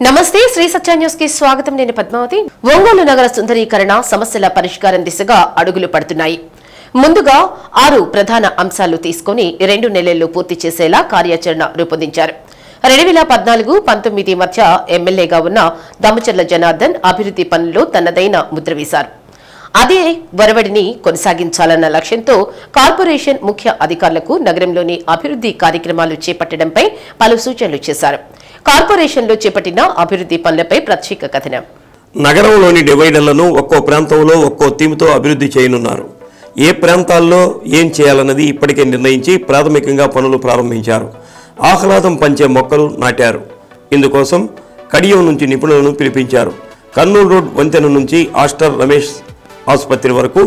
నమస్తే శ్రీ సత్య న్యూస్ కి స్వాగతం. నేను పద్మావతి. ఒంగోలు నగర సుందరీకరణ సమస్యల పరిష్కారం దిశగా అడుగులు పడుతున్నాయి. ముందుగా 6 ప్రధాన అంశాలు తీసుకుని 2 నెలల్లో పూర్తి చేసేలా కార్యాచరణ రూపొందించారు. 2014-19 మధ్య ఎమ్మెల్యేగా ఉన్న దామచర్ల జనార్దన్ అభివృద్ధి పనుల్లో తనదైన ముద్ర వేశారు. అదే వరవడిని కొనసాగించాలన్న లక్ష్యంతో కార్పొరేషన్ ముఖ్య అధికారులకు నగరంలోని అభివృద్ధి కార్యక్రమాలు చేపట్టడంపై పలు సూచనలు చేశారు. కార్పొరేషన్లో చేపట్టిన అభివృద్ధి పనులపై ప్రత్యేక కథనం. నగరంలోని డివైడర్లను ఒక్కో ప్రాంతంలో ఒక్కో థీమ్తో అభివృద్ధి చేయనున్నారు. ఏ ప్రాంతాల్లో ఏం చేయాలన్నది ఇప్పటికే నిర్ణయించి ప్రాథమికంగా పనులు ప్రారంభించారు. ఆహ్లాదం పంచే మొక్కలు నాటారు. ఇందుకోసం కడియం నుంచి నిపుణులను పిలిపించారు. కర్నూలు రోడ్ వంతెన నుంచి ఆస్టర్ రమేష్ ఆసుపత్రి వరకు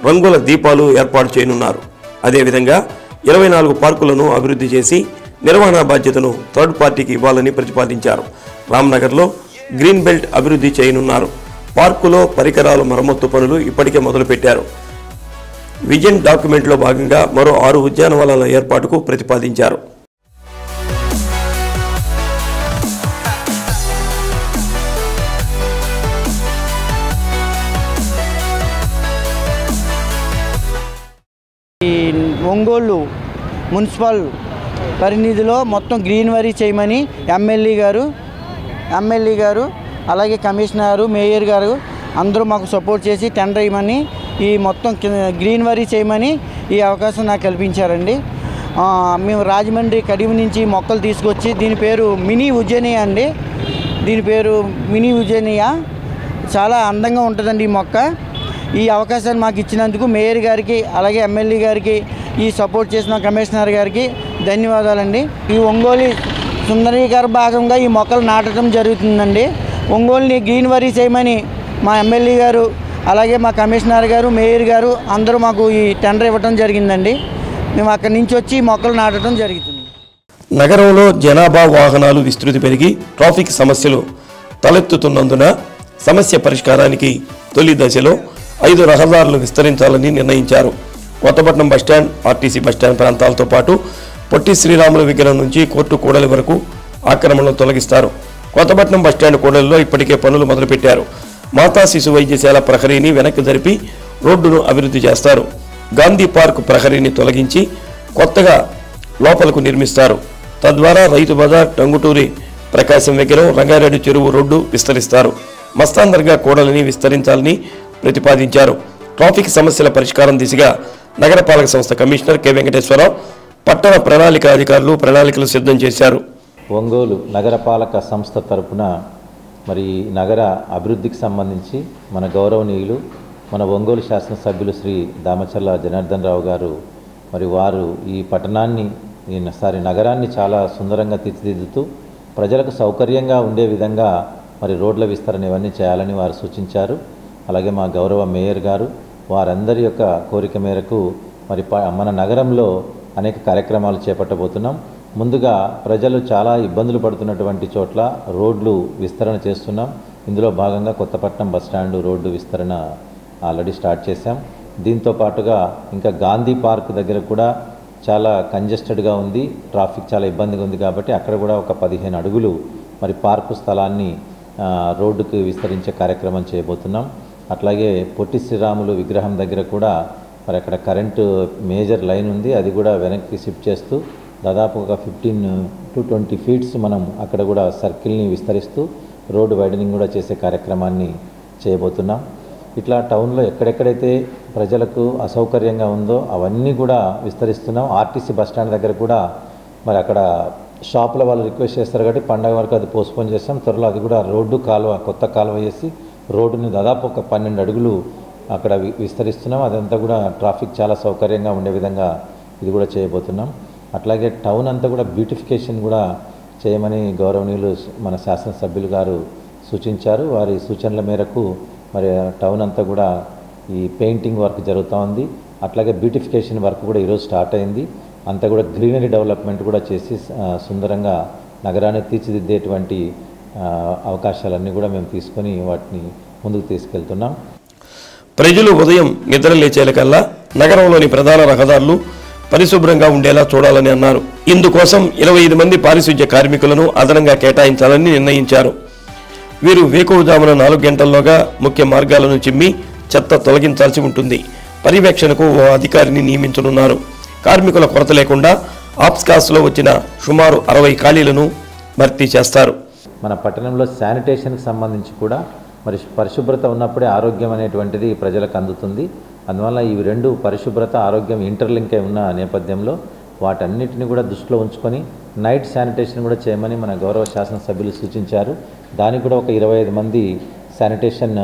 రంగుల దీపాలు ఏర్పాటు చేయనున్నారు. అదేవిధంగా 24 పార్కులను అభివృద్ధి చేసి నిర్వహణ బాధ్యతను థర్డ్ పార్టీకి ఇవ్వాలని ప్రతిపాదించారు. రామ్నగర్లో గ్రీన్ బెల్ట్ అభివృద్ధి చేయనున్నారు. పార్కులో పరికరాల మరమ్మత్తు పనులు ఇప్పటికే మొదలుపెట్టారు. విజన్ డాక్యుమెంట్లో భాగంగా మరో 6 ఉద్యానవనాల ఏర్పాటుకు ప్రతిపాదించారు. ఒంగోలు మున్సిపల్ పరిధిలో మొత్తం గ్రీనరీ చేయమని ఎమ్మెల్యే గారు అలాగే కమిషనర్ మేయర్ గారు అందరూ మాకు సపోర్ట్ చేసి టెండర్ ఇవ్వమని ఈ మొత్తం గ్రీనరీ చేయమని ఈ అవకాశం నాకు కల్పించారండి. మేము రాజమండ్రి కడియం నుంచి మొక్కలు తీసుకొచ్చి దీని పేరు మినీ ఉజ్జయినియా అండి. దీని పేరు మినీ ఉజ్జయినియా. చాలా అందంగా ఉంటుందండి ఈ మొక్క. ఈ అవకాశాన్ని మాకు ఇచ్చినందుకు మేయర్ గారికి అలాగే ఎమ్మెల్యే గారికి ఈ సపోర్ట్ చేసిన కమిషనర్ గారికి ధన్యవాదాలండి. ఈ ఒంగోలు సుందరీకరణ భాగంగా ఈ మొక్కలు నాటడం జరుగుతుందండి. ఒంగోలుని గ్రీనరీ చేయమని మా ఎమ్మెల్యే గారు అలాగే మా కమిషనర్ గారు మేయర్ గారు అందరూ మాకు ఈ టెండర్ ఇవ్వడం జరిగిందండి. మేము అక్కడి నుంచి వచ్చి మొక్కలు నాటడం జరుగుతుంది. నగరంలో జనాభా వాహనాలు విస్తృతి పెరిగి ట్రాఫిక్ సమస్యలు తలెత్తుతున్నందున సమస్య పరిష్కారానికి తొలి దశలో 5 రహదారులు విస్తరించాలని నిర్ణయించారు. కొత్తపట్నం బస్టాండ్, ఆర్టీసీ బస్టాండ్ ప్రాంతాలతో పాటు పొట్టి శ్రీరాముల విగ్రహం నుంచి కోర్టు కూడలి వరకు ఆక్రమణలు తొలగిస్తారు. కొత్తపట్నం బస్టాండ్ కూడలిలో ఇప్పటికే పనులు మొదలుపెట్టారు. మాతా శిశు వైద్యశాల ప్రహరీని వెనక్కి జరిపి రోడ్డును అభివృద్ధి చేస్తారు. గాంధీ పార్క్ ప్రహరీని తొలగించి కొత్తగా లోపలకు నిర్మిస్తారు. తద్వారా రైతు బజార్, టంగుటూరి ప్రకాశం విగ్రహం, రంగారెడ్డి చెరువు రోడ్డు విస్తరిస్తారు. మస్తాన్ దర్గా కూడలిని విస్తరించాలని ప్రతిపాదించారు. ట్రాఫిక్ సమస్యల పరిష్కారం దిశగా నగరపాలక సంస్థ కమిషనర్ కె వెంకటేశ్వరరావు, పట్టణ ప్రణాళిక అధికారులు ప్రణాళికలు సిద్ధం చేశారు. ఒంగోలు నగరపాలక సంస్థ తరపున మరి నగర అభివృద్ధికి సంబంధించి మన గౌరవనీయులు మన ఒంగోలు శాసనసభ్యులు శ్రీ దామచర్ల జనార్దన్ రావు గారు మరి వారు ఈ పట్టణాన్ని నగరాన్ని చాలా సుందరంగా తీర్చిదిద్దుతూ ప్రజలకు సౌకర్యంగా ఉండే విధంగా మరి రోడ్ల విస్తరణ ఇవన్నీ చేయాలని వారు సూచించారు. అలాగే మా గౌరవ మేయర్ గారు వారందరి యొక్క కోరిక మేరకు మరి మన నగరంలో అనేక కార్యక్రమాలు చేపట్టబోతున్నాం. ముందుగా ప్రజలు చాలా ఇబ్బందులు పడుతున్నటువంటి చోట్ల రోడ్లు విస్తరణ చేస్తున్నాం. ఇందులో భాగంగా కొత్తపట్నం బస్టాండ్ రోడ్డు విస్తరణ ఆల్రెడీ స్టార్ట్ చేశాం. దీంతో పాటుగా ఇంకా గాంధీ పార్క్ దగ్గర కూడా చాలా కంజెస్టెడ్గా ఉంది, ట్రాఫిక్ చాలా ఇబ్బందిగా ఉంది కాబట్టి అక్కడ కూడా ఒక 15 అడుగులు మరి పార్కు స్థలాన్ని రోడ్డుకు విస్తరించే కార్యక్రమం చేయబోతున్నాం. అట్లాగే పొట్టి శ్రీరాములు విగ్రహం దగ్గర కూడా మరి అక్కడ కరెంటు మేజర్ లైన్ ఉంది, అది కూడా వెనక్కి షిఫ్ట్ చేస్తూ దాదాపు ఒక 15 to 20 ఫీట్స్ మనం అక్కడ కూడా సర్కిల్ని విస్తరిస్తూ రోడ్డు వైడనింగ్ కూడా చేసే కార్యక్రమాన్ని చేయబోతున్నాం. ఇట్లా టౌన్లో ఎక్కడెక్కడైతే ప్రజలకు అసౌకర్యంగా ఉందో అవన్నీ కూడా విస్తరిస్తున్నాం. ఆర్టీసీ బస్టాండ్ దగ్గర కూడా మరి అక్కడ షాపుల వాళ్ళు రిక్వెస్ట్ చేస్తారు కాబట్టి పండగ వరకు అది పోస్ట్పోన్ చేస్తాం. త్వరలో అది కూడా రోడ్డు కొత్త కాలువ వేసి రోడ్డుని దాదాపు ఒక 12 అడుగులు అక్కడ విస్తరిస్తున్నాం. అదంతా కూడా ట్రాఫిక్ చాలా సౌకర్యంగా ఉండే విధంగా ఇది కూడా చేయబోతున్నాం. అట్లాగే టౌన్ అంతా కూడా బ్యూటిఫికేషన్ కూడా చేయమని గౌరవనీయులు మన శాసనసభ్యులు గారు సూచించారు. వారి సూచనల మేరకు మరి టౌన్ అంతా కూడా ఈ పెయింటింగ్ వర్క్ జరుగుతూ ఉంది. అట్లాగే బ్యూటిఫికేషన్ వర్క్ కూడా ఈరోజు స్టార్ట్ అయింది. అంతా కూడా గ్రీనరీ డెవలప్మెంట్ కూడా చేసి సుందరంగా నగరాన్ని తీర్చిదిద్దేటువంటి అవకాశాలన్నీ కూడా మేము తీసుకొని వాటిని ముందుకు తీసుకెళ్తున్నాం. ప్రజలు ఉదయం నిద్ర లేచేలకల్లా నగరంలోని ప్రధాన రహదారులు పరిశుభ్రంగా ఉండేలా చూడాలని అన్నారు. ఇందుకోసం 25 మంది పారిశుధ్య కార్మికులను అదనంగా కేటాయించాలని నిర్ణయించారు. వీరు వేకువజామున 4 గంటల్లోగా ముఖ్య మార్గాలను చిమ్మి చెత్త తొలగించాల్సి ఉంటుంది. పర్యవేక్షణకు ఓ అధికారిని నియమించనున్నారు. కార్మికుల కొరత లేకుండా ఆప్స్కాస్లో వచ్చిన సుమారు 60 ఖాళీలను భర్తీ చేస్తారు. మన పట్టణంలో శానిటేషన్కి సంబంధించి కూడా మరి పరిశుభ్రత ఉన్నప్పుడే ఆరోగ్యం అనేటువంటిది ప్రజలకు అందుతుంది. అందువల్ల ఈ రెండు పరిశుభ్రత ఆరోగ్యం ఇంటర్లింక్ అయి ఉన్న నేపథ్యంలో వాటన్నిటిని కూడా దృష్టిలో ఉంచుకొని నైట్ శానిటేషన్ కూడా చేయమని మన గౌరవ శాసనసభ్యులు సూచించారు. దానికి కూడా ఒక 25 మంది శానిటేషన్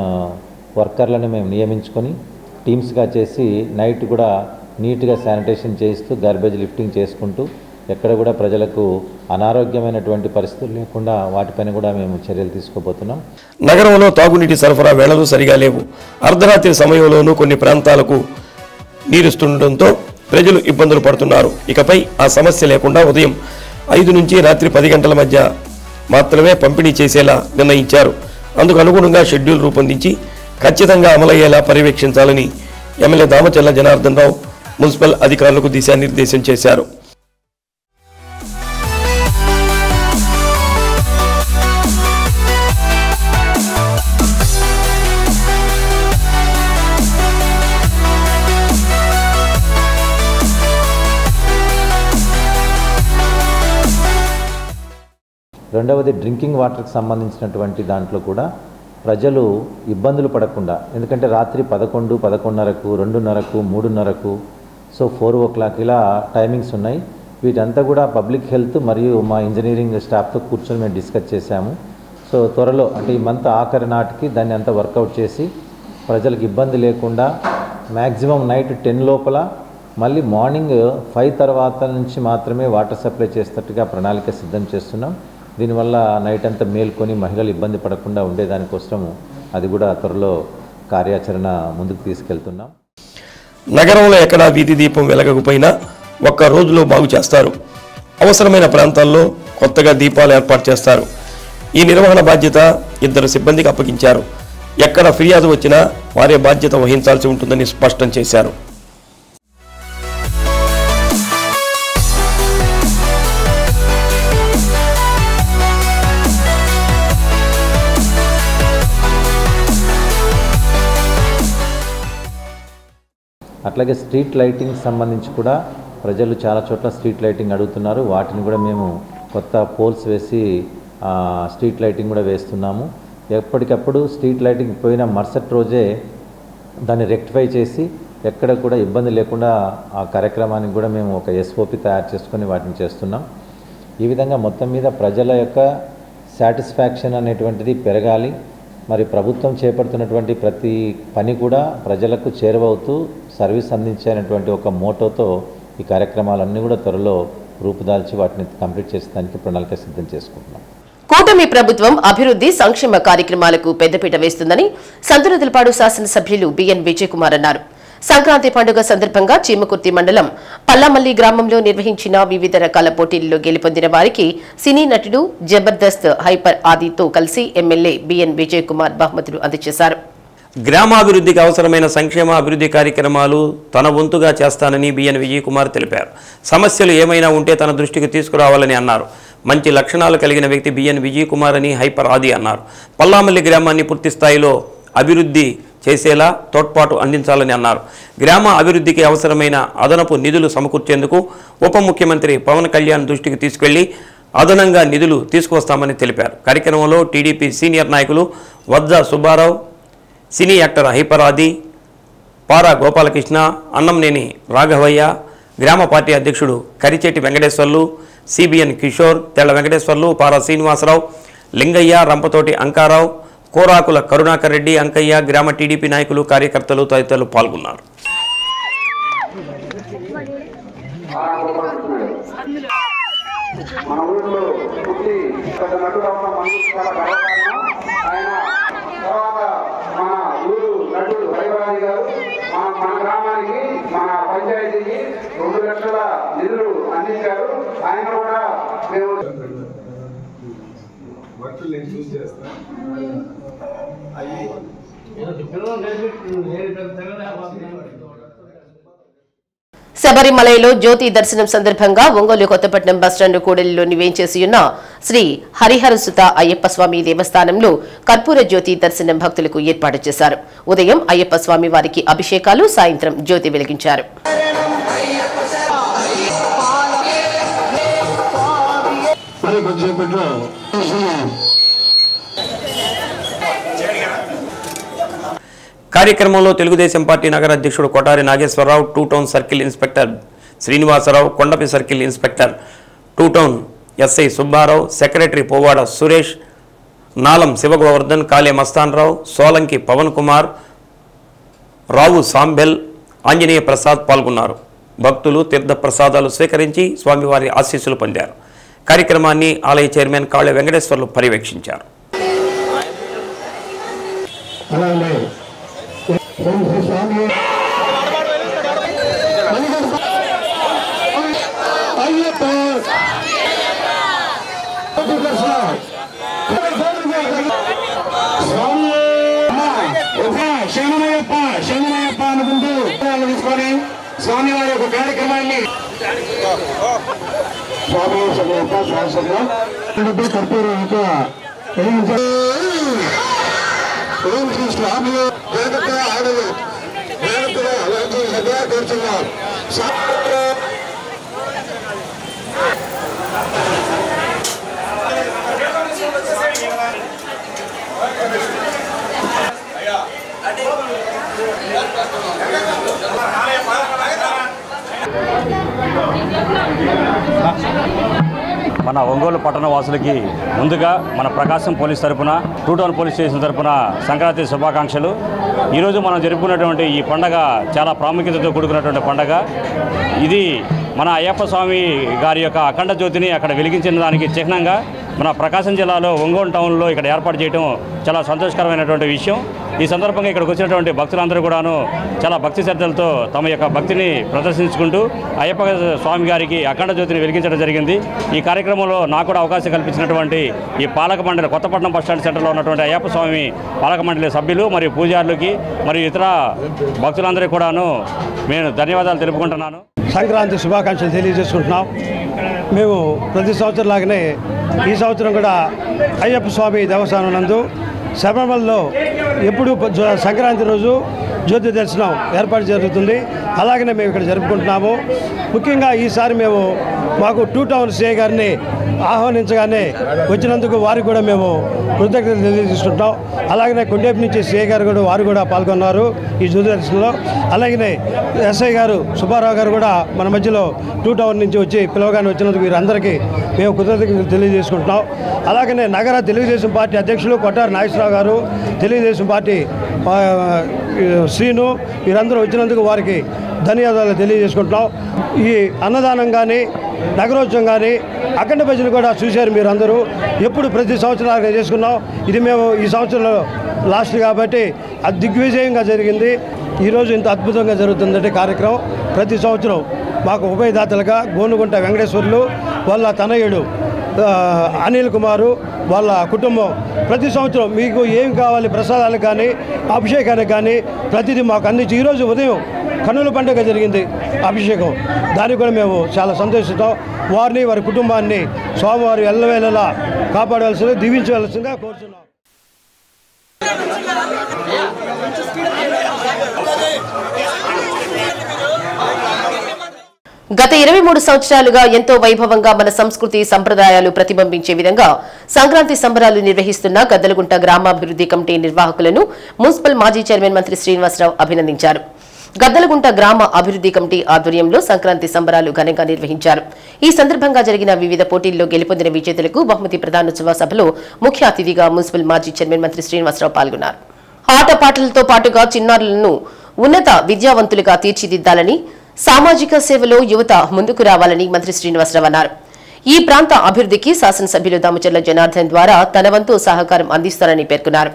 వర్కర్లను మేము నియమించుకొని టీమ్స్గా చేసి నైట్ కూడా నీట్గా శానిటేషన్ చేయిస్తూ గార్బేజ్ లిఫ్టింగ్ చేసుకుంటూ ఎక్కడ కూడా ప్రజలకు అనారోగ్యమైనటువంటి పరిస్థితులు లేకుండా వాటిపైన కూడా మేము చర్యలు తీసుకోబోతున్నాం. నగరంలో తాగునీటి సరఫరా వేళలు సరిగా లేవు. అర్ధరాత్రి సమయంలోనూ కొన్ని ప్రాంతాలకు నీరుస్తుండటంతో ప్రజలు ఇబ్బందులు పడుతున్నారు. ఇకపై ఆ సమస్య లేకుండా ఉదయం 5 నుంచి రాత్రి 10 గంటల మధ్య మాత్రమే పంపిణీ చేసేలా నిర్ణయించారు. అందుకు అనుగుణంగా షెడ్యూల్ రూపొందించి ఖచ్చితంగా అమలయ్యేలా పర్యవేక్షించాలని ఎమ్మెల్యే దామచర్ల జనార్దన్ రావు మున్సిపల్ అధికారులకు దిశానిర్దేశం చేశారు. రెండవది డ్రింకింగ్ వాటర్కి సంబంధించినటువంటి దాంట్లో కూడా ప్రజలు ఇబ్బందులు పడకుండా, ఎందుకంటే రాత్రి 11, 11:30, 2:30, 3:30, సో 4 o'clock ఇలా టైమింగ్స్ ఉన్నాయి. వీటంతా కూడా పబ్లిక్ హెల్త్ మరియు మా ఇంజనీరింగ్ స్టాఫ్తో కూర్చొని మేము డిస్కస్ చేశాము. సో త్వరలో అంటే ఈ మంత్ ఆఖరి నాటికి దాన్ని అంతా వర్కౌట్ చేసి ప్రజలకు ఇబ్బంది లేకుండా మ్యాక్సిమం నైట్ 10 లోపల మళ్ళీ మార్నింగ్ 5 తర్వాత నుంచి మాత్రమే వాటర్ సప్లై చేసేటట్టుగా ప్రణాళిక సిద్ధం చేస్తున్నాం. దీనివల్ల నైట్ అంతా మేల్కొని మహిళలు ఇబ్బంది పడకుండా ఉండేదానికోసము అది కూడా త్వరలో కార్యాచరణ ముందుకు తీసుకెళ్తున్నాం. నగరంలో ఎక్కడా వీధి దీపం వెలగకపోయినా ఒక్క రోజులో బాగు చేస్తారు. అవసరమైన ప్రాంతాల్లో కొత్తగా దీపాలు ఏర్పాటు చేస్తారు. ఈ నిర్వహణ బాధ్యత 2 సిబ్బందికి అప్పగించారు. ఎక్కడ ఫిర్యాదు వచ్చినా వారే బాధ్యత వహించాల్సి ఉంటుందని స్పష్టం చేశారు. అట్లాగే స్ట్రీట్ లైటింగ్ సంబంధించి కూడా ప్రజలు చాలా చోట్ల స్ట్రీట్ లైటింగ్ అడుగుతున్నారు. వాటిని కూడా మేము కొత్త పోల్స్ వేసి స్ట్రీట్ లైటింగ్ కూడా వేస్తున్నాము. ఎప్పటికప్పుడు స్ట్రీట్ లైటింగ్ పోయిన మరుసటి రోజే దాన్ని రెక్టిఫై చేసి ఎక్కడ కూడా ఇబ్బంది లేకుండా ఆ కార్యక్రమానికి కూడా మేము ఒక SOP తయారు చేసుకొని వాటిని చేస్తున్నాం. ఈ విధంగా మొత్తం మీద ప్రజల యొక్క సాటిస్ఫాక్షన్ అనేటువంటిది పెరగాలి. మరి ప్రభుత్వం చేపడుతున్నటువంటి ప్రతి పని కూడా ప్రజలకు చేరువవుతూ సర్వీస్ అందించేటువంటి ఒక మోటోతో ఈ కార్యక్రమాలన్నీ కూడా త్వరలో రూపుదాల్చి వాటిని కంప్లీట్ చేసేదానికి ప్రణాళిక సిద్ధం చేసుకుంటున్నాం. కూటమి ప్రభుత్వం అభివృద్ధి సంక్షేమ కార్యక్రమాలకు పెద్దపీట వేస్తుందని సంతనూతలపాడు శాసనసభ్యులు బిఎన్ విజయ్ కుమార్ అన్నారు. సంక్రాంతి పండుగ సందర్భంగా చీమకుర్తి మండలం పల్లామల్లి గ్రామంలో నిర్వహించిన వివిధ రకాల పోటీల్లో గెలుపొందిన వారికి సినీ నటుడు జబర్దస్త్ హైపర్ ఆదితో కలిసి ఎమ్మెల్యే బిఎన్ విజయ్ కుమార్ బహుమతులు అందజేశారు. గ్రామాభివృద్ధికి అవసరమైన సంక్షేమ అభివృద్ధి కార్యక్రమాలు తన వంతుగా చేస్తానని బిఎన్ విజయ్ కుమార్ తెలిపారు. సమస్యలు ఏమైనా ఉంటే తన దృష్టికి తీసుకురావాలని అన్నారు. మంచి లక్షణాలు కలిగిన వ్యక్తి బిఎన్ విజయ్ కుమార్ అని హైపర్ ఆది అన్నారు. పల్లామల్లి గ్రామాన్ని పూర్తి స్థాయిలో అభివృద్ధి చేసేలా తోడ్పాటు అందించాలని అన్నారు. గ్రామ అభివృద్ధికి అవసరమైన అదనపు నిధులు సమకూర్చేందుకు ఉప ముఖ్యమంత్రి పవన్ కళ్యాణ్ దృష్టికి తీసుకెళ్లి అదనంగా నిధులు తీసుకువస్తామని తెలిపారు. కార్యక్రమంలో టీడీపీ సీనియర్ నాయకులు వద్ద సుబ్బారావు, సినీ యాక్టర్ హైపర్ ఆది, పారా గోపాలకృష్ణ, అన్నంనేని రాఘవయ్య, గ్రామ పార్టీ అధ్యక్షుడు కరిచేటి వెంకటేశ్వర్లు, సిబిఎన్ కిషోర్, తెల్ల వెంకటేశ్వర్లు, పారా శ్రీనివాసరావు, లింగయ్య, రంపతోటి అంకారావు, కోరాకుల కరుణాకర్ రెడ్డి, అంకయ్య, గ్రామ టీడీపీ నాయకులు, కార్యకర్తలు తదితరులు పాల్గొన్నారు. మన గ్రామానికి మన పంచాయతీకి 2 లక్షల నిధులు అందించారు. ఆయన కూడా మేము శబరిమలలో జ్యోతి దర్శనం సందర్భంగా ఒంగోలు కొత్తపట్నం బస్టాండ్ కూడలిలోని వేంచేసి ఉన్న శ్రీ హరిహరసుత అయ్యప్ప స్వామి దేవస్థానంలో కర్పూర జ్యోతి దర్శనం భక్తులకు ఏర్పాటు చేశారు. ఉదయం అయ్యప్ప స్వామి వారికి అభిషేకాలు, సాయంత్రం జ్యోతి వెలిగించారు. కార్యక్రమంలో తెలుగుదేశం పార్టీ నగర అధ్యక్షుడు Kotari Nageswara Rao, two town circle inspector Srinivasa Rao, Kondapi circle inspector two town SI Subba Rao, secretary Powada Suresh, Nalam Siva Govardhan, Kale Mastan Rao, Solanki Pavan Kumar, Rao Sambel, Anjaneya Prasad పాల్గొన్నారు. భక్తులు తీర్థ ప్రసాదాలు స్వీకరించి స్వామివారి ఆశీస్సులు పొందారు. కార్యక్రమాన్ని ఆలయ చైర్మన్ కాళే వెంకటేశ్వర్లు పర్యవేక్షించారు. శరణమయ్యప్ప అనుకుంటూ తీసుకొని స్వామి వారి యొక్క కార్యక్రమాన్ని కర్పూరం ఇంకా స్వామి ఆడదు అలాంటి కూర్చున్నారు. మన ఒంగోలు పట్టణ వాసులకి ముందుగా మన ప్రకాశం పోలీస్ తరపున, టూ టౌన్ పోలీస్ స్టేషన్ తరపున సంక్రాంతి శుభాకాంక్షలు. ఈరోజు మనం జరుపుకున్నటువంటి ఈ పండగ చాలా ప్రాముఖ్యతతో కూడుకున్నటువంటి పండగ. ఇది మన అయ్యప్ప స్వామి గారి యొక్క అఖండ జ్యోతిని అక్కడ వెలిగించిన దానికి చిహ్నంగా మన ప్రకాశం జిల్లాలో ఒంగోలు టౌన్లో ఇక్కడ ఏర్పాటు చేయడం చాలా సంతోషకరమైనటువంటి విషయం. ఈ సందర్భంగా ఇక్కడికి వచ్చినటువంటి భక్తులందరూ కూడాను చాలా భక్తి శ్రద్ధలతో తమ యొక్క భక్తిని ప్రదర్శించుకుంటూ అయ్యప్ప స్వామి గారికి అఖండ జ్యోతిని వెలిగించడం జరిగింది. ఈ కార్యక్రమంలో నాకు కూడా అవకాశం కల్పించినటువంటి ఈ పాలక మండలి కొత్తపట్నం బస్టాండ్ సెంటర్లో ఉన్నటువంటి అయ్యప్ప స్వామి పాలక మండలి సభ్యులు మరియు పూజారులకి మరియు ఇతర భక్తులందరికీ కూడాను నేను ధన్యవాదాలు తెలుపుకుంటున్నాను. సంక్రాంతి శుభాకాంక్షలు తెలియజేసుకుంటున్నాం. మేము ప్రతి సంవత్సరం లాగానే ఈ సంవత్సరం కూడా అయ్యప్ప స్వామి దేవస్థానం నందు శబరిమలలో ఎప్పుడు సంక్రాంతి రోజు జ్యోతి దర్శనం ఏర్పాటు జరుగుతుంది. అలాగనే మేము ఇక్కడ జరుపుకుంటున్నాము. ముఖ్యంగా ఈసారి మేము మాకు టూ టౌన్ సిఐ గారిని ఆహ్వానించగానే వచ్చినందుకు వారికి కూడా మేము కృతజ్ఞతలు తెలియజేసుకుంటాం. అలాగనే కొండేపు నుంచి సిఐ గారు కూడా వారు కూడా పాల్గొన్నారు ఈ జ్యోతి దర్శనంలో. అలాగనే ఎస్ఐ గారు సుబ్బారావు గారు కూడా మన మధ్యలో టూ టౌన్ నుంచి వచ్చి పిలవగానే వచ్చినందుకు వీరందరికీ మేము కృతజ్ఞతలు తెలియజేసుకుంటున్నాం. అలాగనే నగర తెలుగుదేశం పార్టీ అధ్యక్షులు కొట్టారి నాగేశ్వరరావు గారు, తెలుగుదేశం పార్టీ శ్రీను, వీరందరూ వచ్చినందుకు వారికి ధన్యవాదాలు తెలియజేసుకుంటున్నాం. ఈ అన్నదానం కానీ నగరోత్సవం కానీ అఖండ భజన కూడా చూశారు మీరందరూ. ఎప్పుడు ప్రతి సంవత్సరం చేసుకున్నాం. ఇది మేము ఈ సంవత్సరంలో లాస్ట్ కాబట్టి అది దిగ్విజయంగా జరిగింది. ఈరోజు ఇంత అద్భుతంగా జరుగుతుందంటే కార్యక్రమం. ప్రతి సంవత్సరం మాకు ఉభయదాతలుగా గోనుగుంట వెంకటేశ్వర్లు, వాళ్ళ తనయుడు అనిల్ కుమారు, వాళ్ళ కుటుంబం ప్రతి సంవత్సరం మీకు ఏం కావాలి ప్రసాదాలకు కానీ అభిషేకానికి కానీ ప్రతిదీ మాకు అందించి ఈరోజు ఉదయం కన్నుల పండుగ జరిగింది అభిషేకం. దానికి కూడా మేము చాలా సంతోషిస్తాం. వారిని వారి కుటుంబాన్ని స్వామివారు ఎల్లవేళలా కాపాడవలసిందిగా దీవించవలసిందిగా కోరుతున్నాం. గత 23 సంవత్సరాలుగా ఎంతో వైభవంగా మన సంస్కృతి సంప్రదాయాలు ప్రతిబింబించే విధంగా సంక్రాంతి సంబరాలు నిర్వహిస్తున్న గద్దలగుంట గ్రామాభివృద్ధి కమిటీ నిర్వాహకులను మున్సిపల్ మాజీ చైర్మన్ మంత్రి శ్రీనివాసరావు అభినందించారు. గద్దలగుంట గ్రామ అభివృద్ధి కమిటీ ఆధ్వర్యంలో సంక్రాంతి సంబరాలు ఘనంగా నిర్వహించారు. ఈ సందర్భంగా జరిగిన వివిధ పోటీల్లో గెలుపొందిన విజేతలకు బహుమతి ప్రదానోత్సవ సభలో ముఖ్య అతిథిగా మున్సిపల్ మాజీ చైర్మన్ మంత్రి శ్రీనివాసరావు పాల్గొన్నారు. ఆటపాటలతో పాటుగా చిన్నారులను ఉన్నత విద్యావంతులుగా తీర్చిదిద్దాలని, సామాజిక సేవలో యువత ముందుకు రావాలని మంత్రి శ్రీనివాసరావు అన్నారు. ఈ ప్రాంత అభివృద్ధికి శాసనసభ్యులు దామచర్ల జనార్దన్ ద్వారా తన వంతు సహకారం అందిస్తారని పేర్కొన్నారు.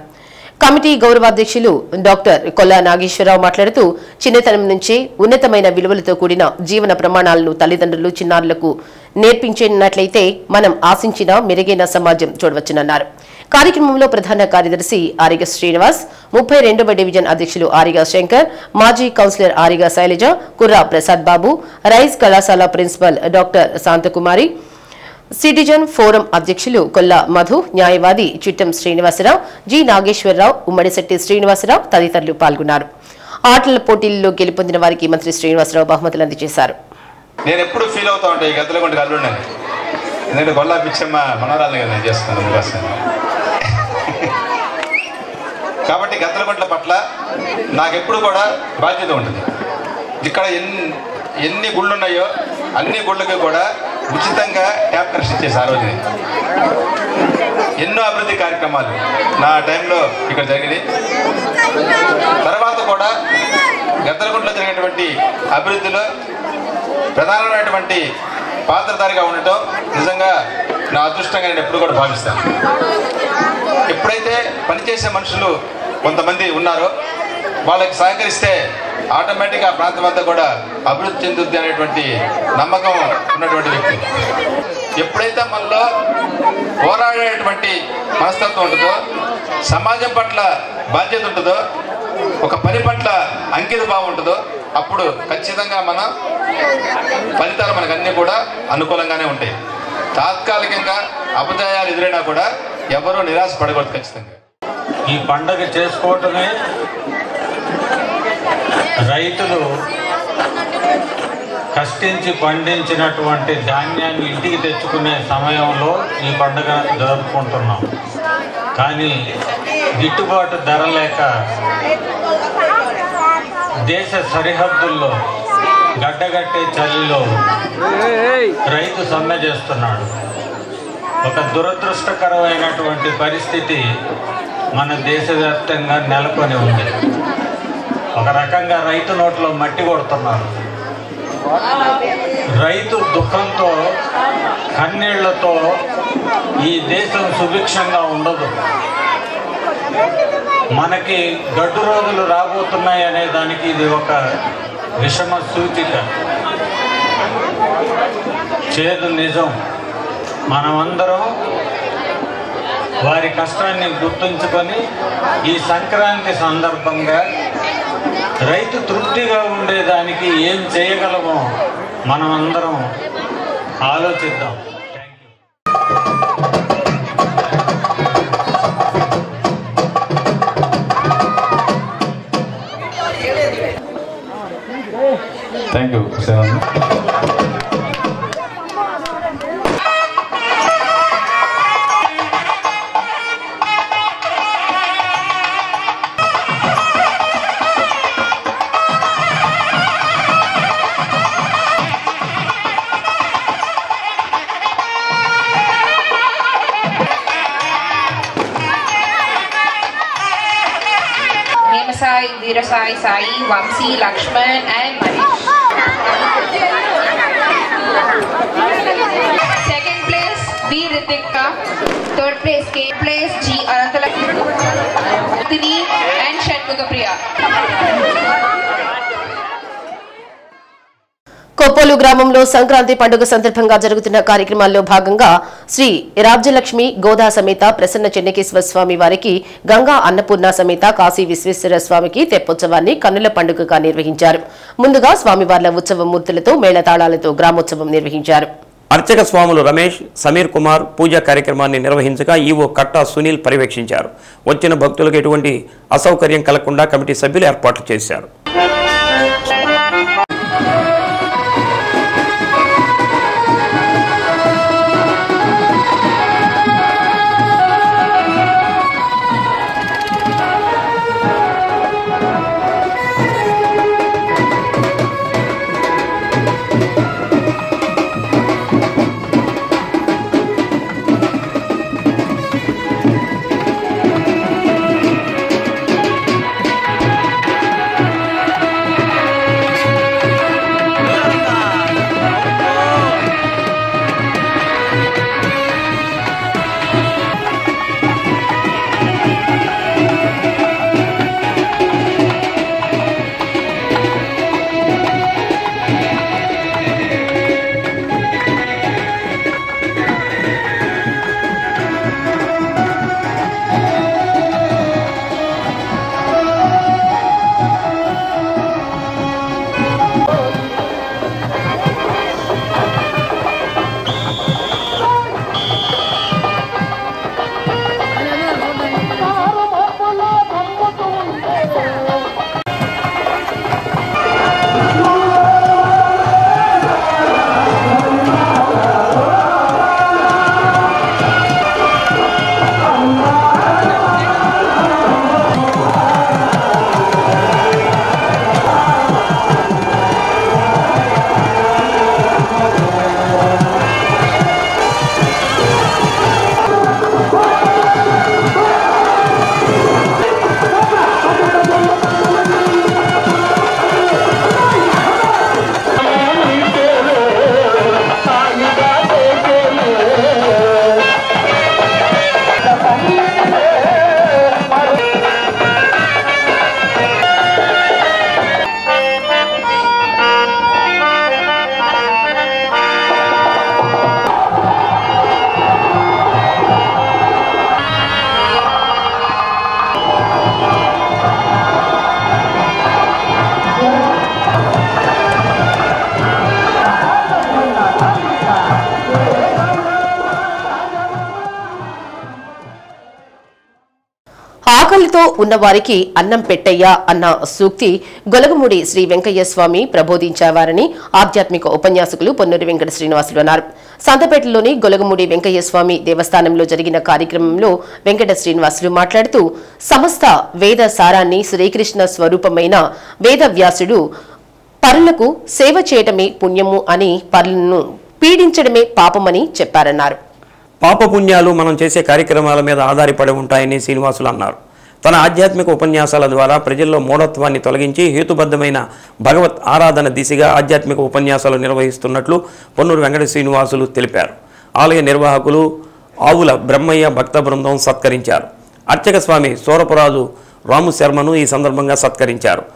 కమిటీ గౌరవాధ్యక్షులు డాక్టర్ కొల్లా నాగేశ్వరరావు మాట్లాడుతూ చిన్నతనం నుంచే ఉన్నతమైన విలువలతో కూడిన జీవన ప్రమాణాలను తల్లిదండ్రులు చిన్నారులకు నేర్పించినట్లయితే మనం ఆశించిన మెరుగైన సమాజం చూడవచ్చునన్నారు. కార్యక్రమంలో ప్రధాన కార్యదర్శి ఆరిగ శ్రీనివాస్, 32వ డివిజన్ అధ్యక్షులు ఆరిగ శంకర్, మాజీ కౌన్సిలర్ ఆరిగ శైలజ, కుర్రా ప్రసాద్ బాబు, రైస్ కళాశాల principal doctor Shantakumari, citizen forum అధ్యక్షులు కొల్లా మధు, న్యాయవాది చిట్టం శ్రీనివాసరావు, జి నాగేశ్వరరావు, ఉమ్మడిశెట్టి శ్రీనివాసరావు తదితరులు పాల్గొన్నారు. ఆటల పోటీల్లో గెలుపొందిన వారికి మంత్రి శ్రీనివాసరావు బహుమతులు అందజేశారు. నేను ఎప్పుడు ఫీల్ అవుతా ఉంటాయి గద్దలగుంట కల్లుండని, ఎందుకంటే గొల్లా పిచ్చమ్మ మనోరాలు కదా నేను చేస్తున్నాను అందుకోసం. కాబట్టి గద్దలగుంట్ల పట్ల నాకెప్పుడు కూడా బాధ్యత ఉంటుంది. ఇక్కడ ఎన్ని గుళ్ళు ఉన్నాయో అన్ని గుళ్ళకి కూడా ఉచితంగా ట్యాప్ కనెక్షన్ ఇచ్చేసి ఆ రోజుని ఎన్నో అభివృద్ధి కార్యక్రమాలు నా టైంలో ఇక్కడ జరిగినాయి. తర్వాత కూడా గద్దలగుంటలో జరిగినటువంటి అభివృద్ధిలో ప్రధానమైనటువంటి పాత్రధారిగా ఉండటం నిజంగా నా అదృష్టంగా నేను ఎప్పుడు కూడా భావిస్తాను. ఎప్పుడైతే పనిచేసే మనుషులు కొంతమంది ఉన్నారో వాళ్ళకి సహకరిస్తే ఆటోమేటిక్గా ఆ ప్రాంతం అంతా కూడా అభివృద్ధి చెందుద్ది అనేటువంటి నమ్మకం ఉన్నటువంటి వ్యక్తి. ఎప్పుడైతే మనలో పోరాడేటువంటి మనస్తత్వం ఉంటుందో, సమాజం పట్ల బాధ్యత ఉంటుందో, ఒక పని పట్ల అంకిత భావం ఉంటుందో అప్పుడు ఖచ్చితంగా మన ఫలితాలు మనకు అన్నీ కూడా అనుకూలంగానే ఉంటాయి. తాత్కాలికంగా అపజయాలు ఎదురైనా కూడా ఎవరూ నిరాశ పడకూడదు. ఖచ్చితంగా ఈ పండగ చేసుకోవటమే రైతులు కష్టించి పండించినటువంటి ధాన్యాన్ని ఇంటికి తెచ్చుకునే సమయంలో ఈ పండుగ జరుపుకుంటున్నాం. కానీ గిట్టుబాటు ధర లేక దేశ సరిహద్దుల్లో గడ్డగట్టే చలిలో రైతు సమ్మె చేస్తున్నాడు. ఒక దురదృష్టకరమైనటువంటి పరిస్థితి మన దేశవ్యాప్తంగా నెలకొని ఉంది. ఒక రకంగా రైతు నోట్లో మట్టి కొడుతున్నారు. రైతు దుఃఖంతో కన్నీళ్లతో ఈ దేశం సుభిక్షంగా ఉండదు. మనకి గడ్డు రోజులు రాబోతున్నాయి అనే దానికి ఇది ఒక విషమ సూచిక. చేదు నిజం. మనమందరం వారి కష్టాన్ని గుర్తుంచుకొని ఈ సంక్రాంతి సందర్భంగా రైతు తృప్తిగా ఉండేదానికి ఏం చేయగలమో మనమందరం ఆలోచిద్దాం. Thank you sir. Sai, Veerasai, Sai, Vamsi, Lakshman and Manish. Second place, B. Ritika. Third place, K. place, G. Anantalakshmi and Shanmugapriya. Koppolu గ్రామంలో సంక్రాంతి పండుగ సందర్భంగా జరుగుతున్న కార్యక్రమాల్లో భాగంగా శ్రీ రాజ్యలక్ష్మి గోదా సమేత ప్రసన్న చెన్నకేశ్వర స్వామి వారికి గంగా అన్నపూర్ణ సమేత కాశీ విశ్వేశ్వర స్వామికి తెప్పోత్సవాన్ని కన్నుల పండుగగా నిర్వహించారు. ముందుగా స్వామివార్ల ఉత్సవ మూర్తులతో మేళతాళాలతో గ్రామోత్సవం నిర్వహించారు. అర్చక స్వాములు రమేష్, సమీర్ కుమార్ పూజా కార్యక్రమాన్ని నిర్వహించగా ఈవో కట్టా సునీల్ పర్యవేక్షించారు. వచ్చిన భక్తులకు ఎటువంటి అసౌకర్యం కలగకుండా కమిటీ సభ్యులు ఏర్పాట్లు చేశారు. ఆకలితో ఉన్నవారికి అన్నం పెట్టయ్యా అన్న సూక్తి గొలగమూడి శ్రీ వెంకయ్య స్వామి ప్రబోధించేవారని ఆధ్యాత్మిక ఉపన్యాసకులు పొన్నూరి వెంకట శ్రీనివాసులు అన్నారు. సంతపేటలోని గొలగమూడి వెంకయ్య స్వామి దేవస్థానంలో జరిగిన కార్యక్రమంలో వెంకట శ్రీనివాసులు మాట్లాడుతూ సమస్త వేద సారాన్ని శ్రీకృష్ణ స్వరూపమైన వేదవ్యాసుడు పరులకు సేవ చేయటమే పుణ్యము అని పరులను పీడించడమే పాపమని చెప్పారన్నారు. పాపపుణ్యాలు మనం చేసే కార్యక్రమాల మీద ఆధారపడి ఉంటాయని శ్రీనివాసులు అన్నారు. తన ఆధ్యాత్మిక ఉపన్యాసాల ద్వారా ప్రజల్లో మూఢత్వాన్ని తొలగించి హేతుబద్ధమైన భగవత్ ఆరాధన దిశగా ఆధ్యాత్మిక ఉపన్యాసాలు నిర్వహిస్తున్నట్లు పొన్నూరు వెంకట శ్రీనివాసులు తెలిపారు. ఆలయ నిర్వాహకులు ఆవుల బ్రహ్మయ్య భక్త బృందం సత్కరించారు. అర్చక స్వామి సూరపురాజు రాము శర్మను ఈ సందర్భంగా సత్కరించారు.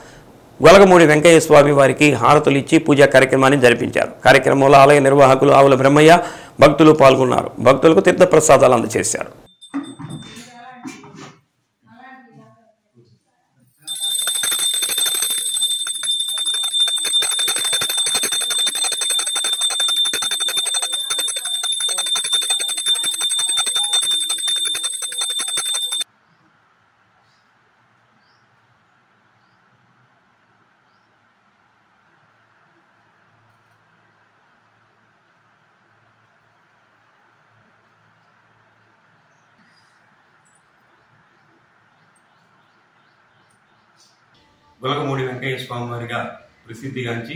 గొలగమూడి వెంకయ్య స్వామి వారికి హారతులు ఇచ్చి పూజా కార్యక్రమాన్ని జరిపించారు. కార్యక్రమంలో ఆలయ నిర్వాహకులు ఆవుల బ్రహ్మయ్య భక్తులు పాల్గొన్నారు. భక్తులకు తీర్థప్రసాదాలు అందజేశారు. గొలగమూడి వెంకయ్య స్వామి వారిగా ప్రసిద్ధిగాంచి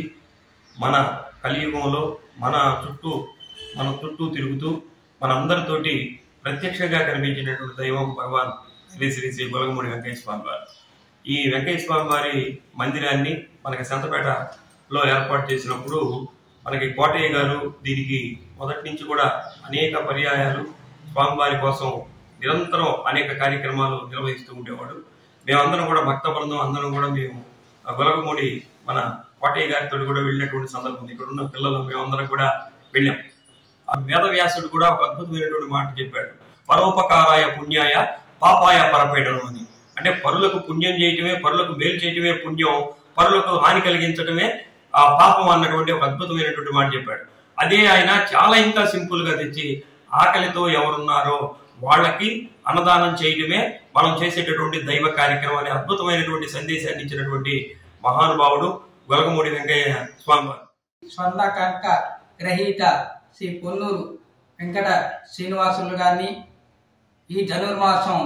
మన కలియుగంలో మన చుట్టూ తిరుగుతూ మనందరితోటి ప్రత్యక్షంగా కనిపించినటువంటి దైవం భగవాన్ శ్రీ శ్రీ శ్రీ గొలగమూడి వెంకయ్య స్వామి వారు. ఈ వెంకయ్య స్వామి వారి మందిరాన్ని మనకి సంతపేటలో ఏర్పాటు చేసినప్పుడు మనకి కోటయ్య గారు దీనికి మొదటి నుంచి కూడా అనేక పర్యాయాలు స్వామివారి కోసం నిరంతరం అనేక కార్యక్రమాలు నిర్వహిస్తూ ఉండేవాడు. మేమందరం కూడా భక్త బృందం అందరం కూడా మేము గొలగమూడి మన కోటయ్య గారితో కూడా వెళ్ళినటువంటి సందర్భం ఇక్కడ ఉన్న పిల్లలు మేమందరం కూడా వెళ్ళాం. ఆ వేదవ్యాసుడు కూడా ఒక అద్భుతమైనటువంటి మాట చెప్పాడు. పరోపకారాయ పుణ్యాయ పాపాయ పరపేడను అని. అంటే పరులకు పుణ్యం చేయటమే, పరులకు మేలు చేయటమే పుణ్యం, పరులకు హాని కలిగించటమే ఆ పాపం అన్నటువంటి ఒక అద్భుతమైనటువంటి మాట చెప్పాడు. అదే ఆయన చాలా ఇంకా సింపుల్ గా తెచ్చి ఆకలితో ఎవరున్నారో వాళ్ళకి అన్నదానం చేయటమే మనం చేసేటటువంటి దైవ కార్యక్రమం అనే అద్భుతమైనటువంటి సందేశాన్ని ఇచ్చినటువంటి మహానుభావుడు గొలగమూడి వెంకయ్య స్వామి వారు. స్వర్ణ కంక గ్రహీత శ్రీ పొన్నూరు వెంకట శ్రీనివాసులు గారిని ఈ ధనుర్మాసం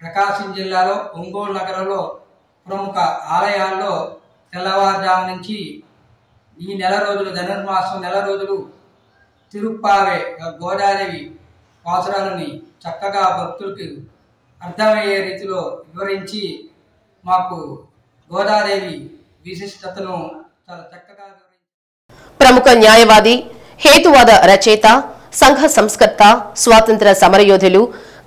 ప్రకాశం జిల్లాలో ఒంగోలు నగరంలో ప్రముఖ ఆలయాల్లో తెల్లవారుజాము నుంచి ఈ నెల రోజులు ధనుర్మాసం నెల రోజులు తిరుప్పావే గోదాదేవి పాసురాలని చక్కగా భక్తులకు అర్థమయ్యే రీతిలో వివరించి మాకు గోదాదేవి విశిష్టతను చాలా చక్కగా ప్రముఖ న్యాయవాది, హేతువాద రచయిత, సంఘ సంస్కర్త, స్వాతంత్ర సమరయోధులు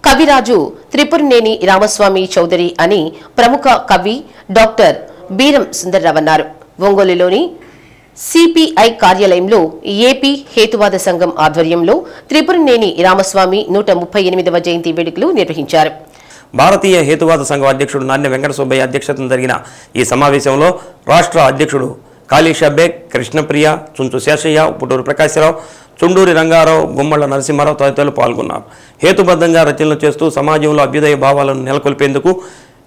కవిరాజు త్రిపురనేని రామస్వామి చౌదరి అని ప్రముఖ కవి డాక్టర్ బీరం సుందర్రావు అన్నారు. ఒంగోలులోని సిపిఐ కార్యాలయంలో ఏపీ హేతువాద సంఘం ఆధ్వర్యంలో త్రిపురనేని రామస్వామి 138వ జయంతి వేడుకలు నిర్వహించారు. భారతీయ హేతువాద సంఘం అధ్యక్షుడు నాన్య వెంకట సుబ్బయ్య అధ్యక్షతన జరిగిన ఈ సమావేశంలో రాష్ట్ర అధ్యక్షుడు కాళీషాబేగ్, కృష్ణప్రియ, చుంచు శేషయ్య, పుటూరు ప్రకాశరావు, చుండూరి రంగారావు, గుమ్మళ్ల నరసింహారావు తదితరులు పాల్గొన్నారు. హేతుబద్ధంగా రచనలు చేస్తూ సమాజంలో అభ్యుదయ భావాలను నెలకొల్పేందుకు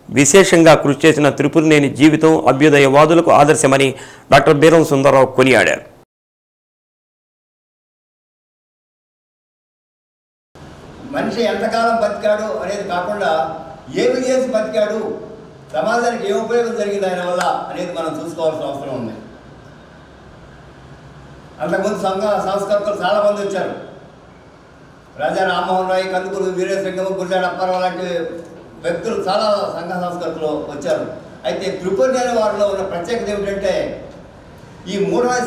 విశేషంగా కృషి చేసిన త్రిపురనేని జీవితం అభ్యుదయవాదులకు ఆదర్శమని డాక్టర్ బీరం సుందరరావు కొనియాడారు. మనిషి ఎంతకాలం బతికాడు అనేది కాకుండా ఏమి చేసి బతికాడు, సమాజానికి ఏ ఉపయోగం జరిగింది ఆయన వల్ల అనేది మనం చూసుకోవాల్సిన అవసరం ఉంది. అంతకుముందు సంఘ సంస్కర్తలు చాలామంది వచ్చారు. రాజా రామ్మోహన్ రాయ్, కందుకూరు వీరేశలింగం, గురిజాడ అప్పారావు లాంటి వ్యక్తులు చాలా సంఘ సంస్కృతిలో వచ్చారు. అయితే త్రిపురనేని వారిలో ఉన్న ప్రత్యేకత ఏమిటంటే ఈ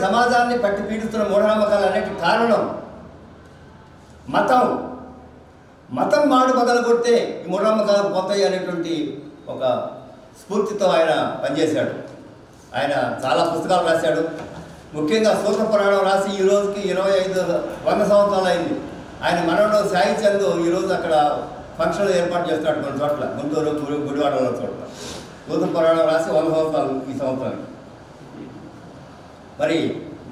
సమాజాన్ని పట్టి పీడిస్తున్న మూఢనమ్మకాలు అన్నిటికీ కారణం మతం మాడు మొదలు కొడితే ఈ మూఢనమ్మకాలు పోతాయి అనేటువంటి ఒక స్ఫూర్తితో ఆయన పనిచేశాడు. ఆయన చాలా పుస్తకాలు రాశాడు. ముఖ్యంగా సూత్ర పురాణం రాసి ఈ రోజుకి 100 సంవత్సరాలు అయింది. ఆయన మనలో సాయి చంద్ ఈరోజు అక్కడ ఫంక్షన్లు ఏర్పాటు చేస్తున్నాడు కొన్ని చోట్ల, గుంటూరు, గుడివాడలో చోట్ల. సూత్ర పురాణం రాసి 100 సంవత్సరాలు ఈ సంవత్సరానికి. మరి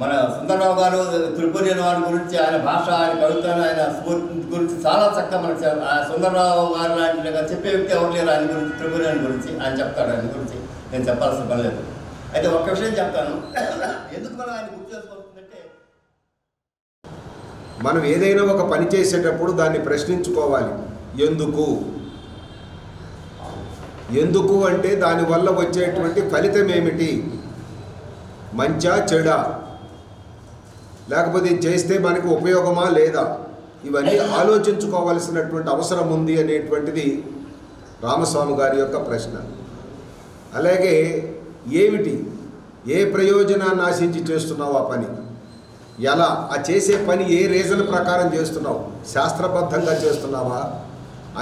మన సుందరరావు గారు త్రిపురి వారి గురించి, ఆయన భాష, ఆయన కవితను, ఆయన స్ఫూర్తి గురించి చాలా చక్కగా మనకు సుందరరావు గారు లాంటి చెప్పే వ్యక్తి ఎవరు లేరు ఆయన గురించి, త్రిపురి గురించి ఆయన చెప్తాడు. ఆయన గురించి నేను చెప్పాల్సిన పని లేదు. అయితే ఒక్క విషయం చెప్తాను, ఎందుకు మనం ఆయన గుర్తు చేసుకోవాల్సిందంటే, మనం ఏదైనా ఒక పని చేసేటప్పుడు దాన్ని ప్రశ్నించుకోవాలి. ఎందుకు అంటే దానివల్ల వచ్చేటువంటి ఫలితం ఏమిటి, మంచా చెడా, లేకపోతే చేస్తే మనకి ఉపయోగమా లేదా, ఇవన్నీ ఆలోచించుకోవాల్సినటువంటి అవసరం ఉంది అనేటువంటిది రామస్వామి గారి యొక్క ప్రశ్న. అలాగే ఏమిటి, ఏ ప్రయోజనాన్ని ఆశించి చేస్తున్నావు ఆ పని, ఎలా ఆ చేసే పని ఏ రీజన్ ప్రకారం చేస్తున్నావు, శాస్త్రబద్ధంగా చేస్తున్నావా,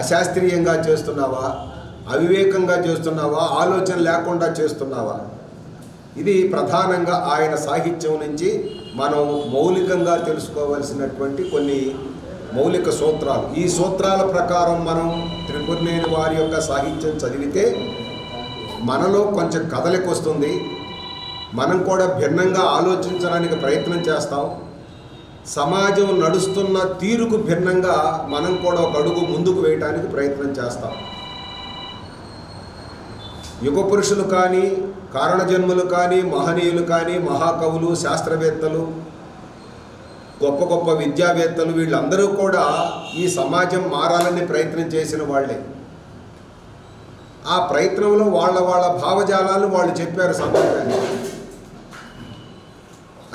అశాస్త్రీయంగా చేస్తున్నావా, అవివేకంగా చేస్తున్నావా, ఆలోచన లేకుండా చేస్తున్నావా, ఇది ప్రధానంగా ఆయన సాహిత్యం నుంచి మనం మౌలికంగా తెలుసుకోవాల్సినటువంటి కొన్ని మౌలిక సూత్రాలు. ఈ సూత్రాల ప్రకారం మనం త్రిపురనేని వారి యొక్క సాహిత్యం చదివితే మనలో కొంచెం కదలిక వస్తుంది, మనం కూడా భిన్నంగా ఆలోచించడానికి ప్రయత్నం చేస్తాం. సమాజం నడుస్తున్న తీరుకు భిన్నంగా మనం కూడా ఒక అడుగు ముందుకు వేయడానికి ప్రయత్నం చేస్తాం. యుగ పురుషులు కానీ, కారణజన్ములు కానీ, మహనీయులు కానీ, మహాకవులు, శాస్త్రవేత్తలు, గొప్ప గొప్ప విద్యావేత్తలు, వీళ్ళందరూ కూడా ఈ సమాజం మారాలని ప్రయత్నం చేసిన వాళ్ళే. ఆ ప్రయత్నంలో వాళ్ళ భావజాలాలు వాళ్ళు చెప్పారు సమాజానికి.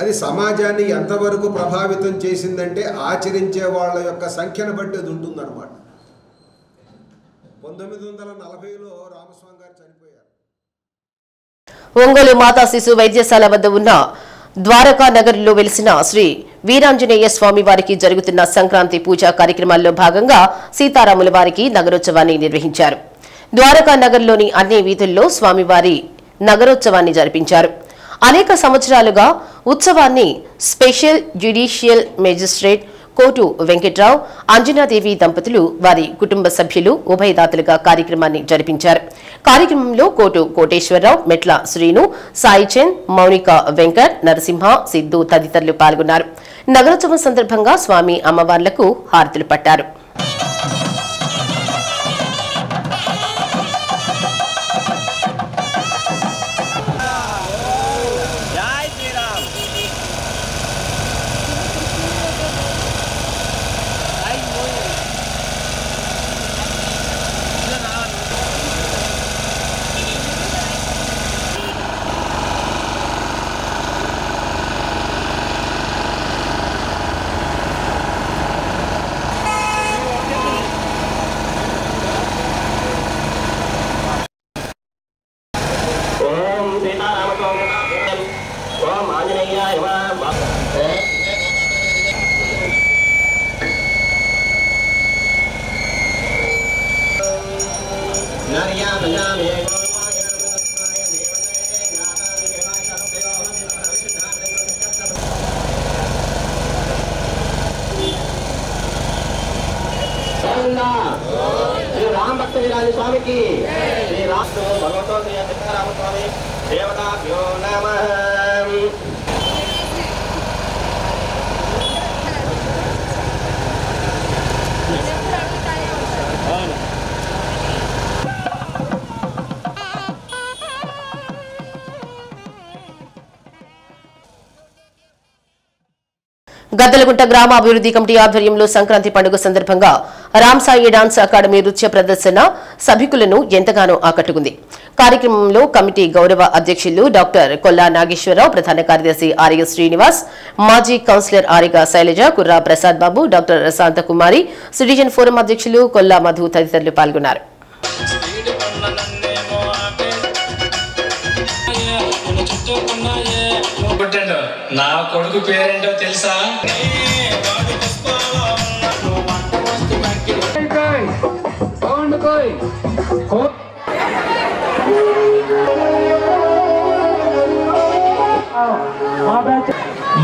అది సమాజాన్ని ఎంతవరకు ప్రభావితం చేసిందంటే ఆచరించే వాళ్ళ యొక్క సంఖ్యను బట్టి అది ఉంటుందన్నమాట. 1940లో రామస్వామి గారు చనిపోయారు. ఒంగోలు మాతా శిశు వైద్యశాల వద్ద ఉన్న ద్వారకా నగర్లో వెలిసిన శ్రీ వీరాంజనేయ స్వామి వారికి జరుగుతున్న సంక్రాంతి పూజా కార్యక్రమాల్లో భాగంగా సీతారాముల వారికి నగరోత్సవాన్ని నిర్వహించారు. ద్వారకా నగర్లోని అన్ని వీధుల్లో స్వామివారి నగరోత్సవాన్ని జరిపించారు. అనేక సంవత్సరాలుగా ఉత్సవాన్ని special judicial magistrate coat Venkatrao, Anjana Devi దంపతులు, వారి కుటుంబ సభ్యులు ఉభయదాతలుగా కార్యక్రమాన్ని జరిపించారు. కార్యక్రమంలో కోటు కోటేశ్వరరావు, మెట్ల శ్రీను, సాయిచంద్, మౌనిక వెంకట్, నరసింహ, సిద్దు తదితరులు పాల్గొన్నారు. నగరోత్సవం సందర్భంగా స్వామి అమ్మవార్లకు హారతులు పట్టారు. శ్రీ రామ్ భక్త వీరాజు స్వామికి శ్రీ రాష్ట్ర భగవతో శ్రీ సీతారామ స్వామి దేవతాభ్యో నమః. గద్దలగుంట గ్రామాభివృద్ధి కమిటీ ఆధ్వర్యంలో సంక్రాంతి పండుగ సందర్భంగా రామ్సాయి డాన్స్ అకాడమీ నృత్య ప్రదర్శన సభికులను ఎంతగానో ఆకట్టుకుంది. కార్యక్రమంలో కమిటీ గౌరవ అధ్యక్షులు డాక్టర్ కొల్లా నాగేశ్వరరావు, ప్రధాన కార్యదర్శి ఆర్య శ్రీనివాస్, మాజీ కౌన్సిలర్ ఆరిగా శైలజ, కుర్రా ప్రసాద్ బాబు, డాక్టర్ శాంతకుమారి, సిటిజన్ ఫోరం అధ్యక్షులు కొల్లా మధు తదితరులు పాల్గొన్నారు. నా కొడుకు పేరేంటో తెలుసా?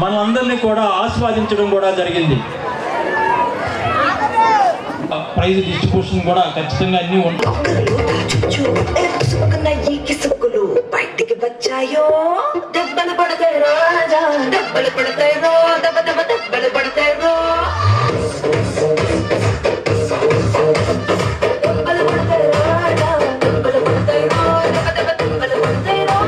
మనందరినీ కూడా ఆస్వాదించడం కూడా జరిగింది. ప్రైజ్ డిస్ట్రిబ్యూషన్ కూడా ఖచ్చితంగా అన్ని ఉంటాయి. వచ్చాయో దెబ్బలు పడతాయి రాజా దెబ్బలు పడతాయి రో దెబ్బ దెబ్బ దెబ్బలు పడతాయి రో దెబ్బలు పడతాయి రాజా దెబ్బలు పడతాయి రో దెబ్బ దెబ్బ దెబ్బలు పడతాయి రో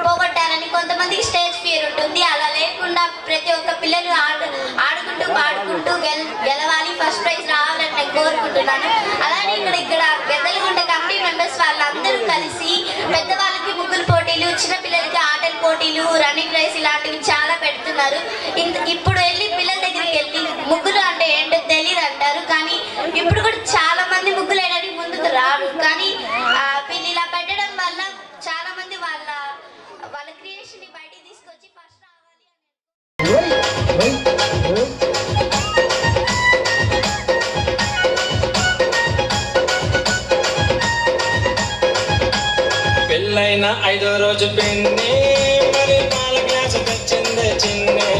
పోగొట్టాలని కొంతమందికి స్టేజ్ ఫియర్ ఉంటుంది. అలా లేకుండా ప్రతి ఒక్క పిల్లలు ఆడుకుంటూ పాడుకుంటూ గెలవాలి, ఫస్ట్ ప్రైజ్ రావాలని నేను కోరుకుంటున్నాను. అలానే ఇక్కడ గెద్దలగుంట కమిటీ మెంబర్స్ వాళ్ళందరూ కలిసి పెద్దవాళ్ళకి ముగ్గులు పోటీలు, చిన్న పిల్లలకి ఆటల పోటీలు, రన్నింగ్ రేస్ ఇలాంటివి చాలా పెడుతున్నారు. ఇప్పుడు వెళ్ళి పిల్లల దగ్గరికి వెళ్ళి ముగ్గులు అంటే ఏంటో తెలియదు అంటారు, కానీ ఇప్పుడు కూడా చాలా మంది ముగ్గులు వేయడానికి ముందుకు రారు. కానీ వీళ్ళు ఇలా పెట్టడం వల్ల చాలా మంది వాళ్ళ క్రియేషన్ ని బయటికి తీసుకొచ్చి ఫస్ట్ రావాలి. పెళ్ళైన 5వ రోజు పిన్ని మరి పాల గ్లాసు తెచ్చింది చిన్నే,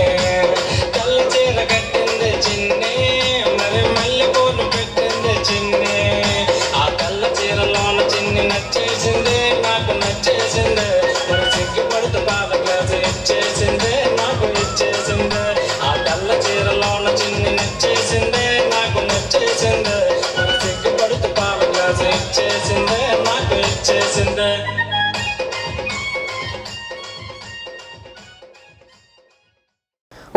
కళ్ళ చీర కట్టింది చిన్నే, మరి మల్లె పూలు పెట్టింది చిన్నే. ఆ కళ్ళ చీరలోన చిన్ని నచ్చేసింది, నాకు నచ్చేసింది, మరి సిగ్గుపడుతూ పాల గ్లాసు ఇచ్చేసింది, నాకు ఇచ్చేసింది. ఆ కళ్ళ చీరలోన చిన్ని నచ్చేసింది, నాకు నచ్చేసింది, మరి సిగ్గుపడుతూ పాల గ్లాసు ఇచ్చేసింది, నాకు ఇచ్చేసింది.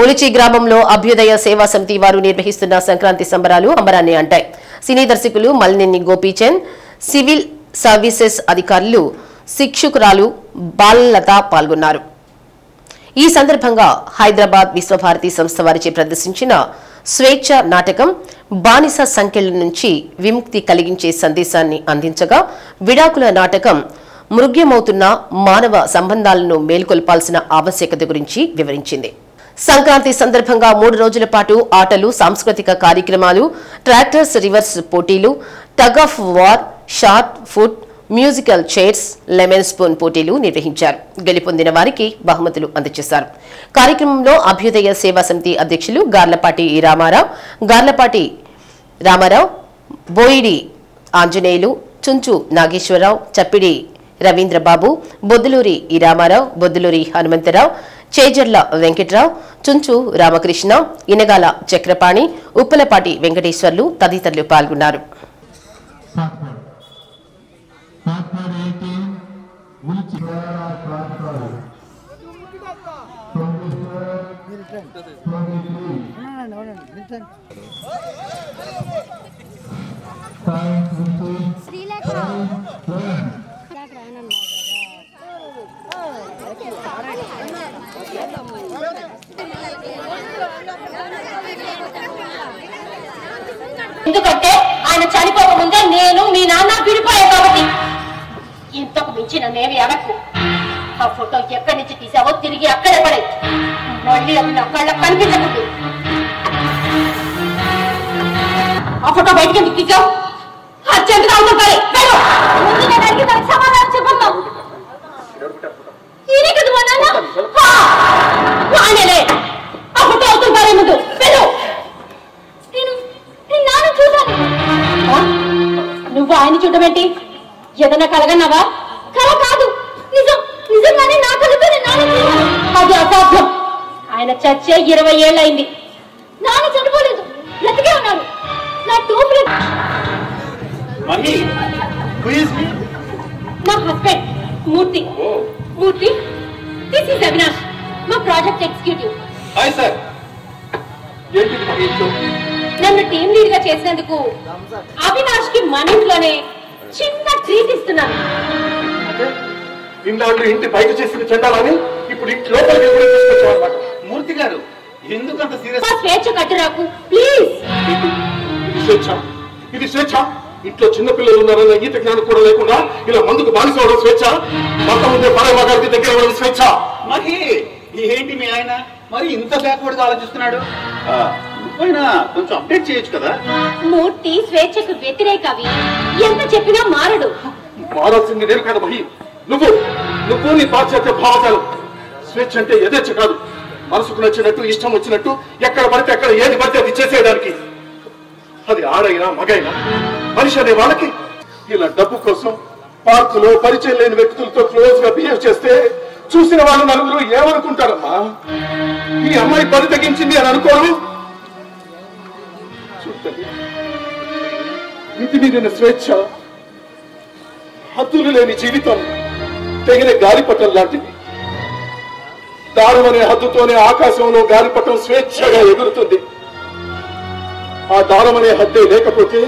ఉలిచి గ్రామంలో అభ్యుదయ సేవా సమితి వారు నిర్వహిస్తున్న సంక్రాంతి సంబరాలు అంబరాన్ని అంటాయి. సినీ దర్శకులు మల్లినేని గోపీచంద్, సివిల్ సర్వీసెస్ అధికారులు, శిక్షకురాలు బాలలత పాల్గొన్నారు. ఈ సందర్భంగా హైదరాబాద్ విశ్వభారతి సంస్థ వారిచే ప్రదర్శించిన స్వేచ్ఛ నాటకం బానిస సంఖ్యల నుంచి విముక్తి కలిగించే సందేశాన్ని అందించగా, విడాకుల నాటకం మృగ్యమవుతున్న మానవ సంబంధాలను మేల్కొల్పాల్సిన ఆవశ్యకత గురించి వివరించింది. సంక్రాంతి సందర్భంగా 3 రోజుల పాటు ఆటలు, సాంస్కృతిక కార్యక్రమాలు, ట్రాక్టర్స్ రివర్స్ పోటీలు, tug of war, short foot, musical chairs, lemon spoon పోటీలు నిర్వహించారు. గెలుపొందిన వారికి బహుమతులు అందజేశారు. కార్యక్రమంలో అభ్యుదయ సేవా సమితి అధ్యక్షులు గార్లపాటి రామారావు, బోయిడి ఆంజనేయులు, చుంచు నాగేశ్వరరావు, చప్పిడి రవీంద్రబాబు, బొద్దులూరి రామారావు, బొద్దులూరి హనుమంతరావు, చేజర్ల వెంకట్రావు, చుంచు రామకృష్ణ, ఇనగాల చక్రపాణి, ఉప్పలపాటి వెంకటేశ్వర్లు తదితరులు పాల్గొన్నారు. ఎందుకంటే ఆయన చనిపోకముందే నేను మీ నాన్న విడిపోయాను కాబట్టి. ఇంతకు మించిన నేవి అనకు. ఆ ఫోటో ఎక్కడి నుంచి తీసావో తిరిగి అక్కడే పడే, మళ్ళీ అది నా కళ్ళ కనిపించకూడదు. ఫోటో బయటకి ఎందుకు తీసావు? అర్జెంట్ గా అవుతాయి. ముందు నేను అడిగి దానికి సమాధానం చెప్పమ్మా. ఈయనే కదా మా నాన్న? ఆయనలే. ఆ ఫోటో అవుతుంటారే ముందు వెళ్ళు. నేను నాన్న చూశాను. నువ్వు ఆయన చూడమేంటి? ఏదైనా కలగన్నావా? కల కాదు, నిజం. నిజంగానే నా కలతో నాన్న చూశాను. అది అసాధ్యం. ఆయన చచ్చే 20 ఏళ్ళయింది. నాన్న చనిపోలేదు, బ్రతికే ఉన్నారు. నా టోపులు నా husband Murthy. Murthy, this is Avinash, మా ప్రాజెక్ట్ ఎగ్జిక్యూటివ్. నన్ను టీం లీడ్ గా చేసినందుకు అవినాష్ కి మన ఇంట్లోనే చిన్న ట్రీట్ ఇస్తున్నాను. ఇన్నాళ్ళు ఇంటి బయట చేసిన చెండాలని ఇప్పుడు ఇంటి లోపలికి తీసుకొచ్చామన్నమాట. మూర్తి గారు ఎందుకంత సీరియస్? స్వేచ్ఛ కట్టురాకు ప్లీజ్. స్వేచ్ఛ? ఇది స్వేచ్ఛ? ఇంట్లో చిన్నపిల్లలు ఉన్నారన్న ఈత జ్ఞానం కూడా లేకుండా ఇలా మందుకు బానిసవడం స్వేచ్ఛ? మొత్తం ముందే పరాయి మగారికి దగ్గర ఇవ్వడం స్వేచ్ఛ? మరి ఏంటి మీ ఆయన మరి ఇంత బ్యాక్వర్డ్ గా ఆలోచిస్తున్నాడు? కొంచెం అప్డేట్ చేయొచ్చు కదా. మూర్తి స్వేచ్ఛకు వ్యతిరేకవి, ఎంత చెప్పినా మారడు. మారాల్సింది నేను కదా మహి, నువ్వు నీ పాశ్చాత్య భావజాలం. స్వేచ్ఛ అంటే యథేచ్ఛ కాదు, మనసుకు నచ్చినట్టు ఇష్టం వచ్చినట్టు ఎక్కడ పడితే అక్కడ ఏది పడితే అది చేసేయడానికి. అది ఆడైనా మగైనా మనిషి అనే వాళ్ళకి ఇలా డబ్బు కోసం పార్కులో పరిచయం లేని వ్యక్తులతో క్లోజ్ గా బిహేవ్ చేస్తే చూసిన వాళ్ళు నలుగురు ఏమనుకుంటారమ్మా? ఈ అమ్మాయి పని తగ్గించింది అని అనుకోరు. చూడండి, ఇంటి మీదైన స్వేచ్ఛ, హద్దులు లేని జీవితం తెగిన గాలిపటం లాంటిది. దారం అనే హద్దుతోనే ఆకాశంలో గాలిపటం స్వేచ్ఛగా ఎగురుతుంది. ఆ దారం అనే హద్దే లేకపోతే